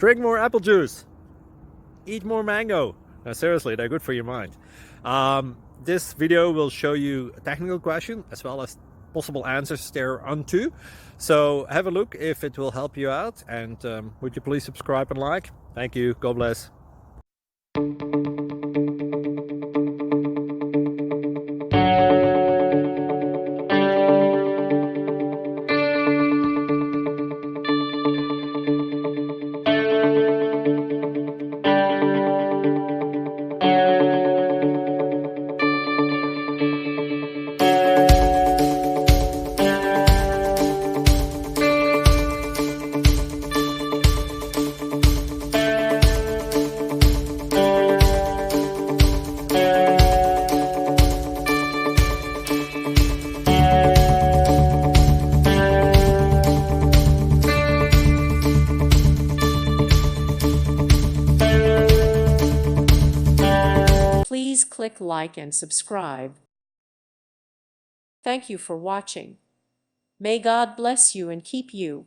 Drink more apple juice. Eat more mango. No, seriously, they're good for your mind. This video will show you a technical question as well as possible answers thereunto. So have a look if it will help you out, and would you please subscribe and like? Thank you. God bless. Please click like and subscribe. Thank you for watching. May God bless you and keep you.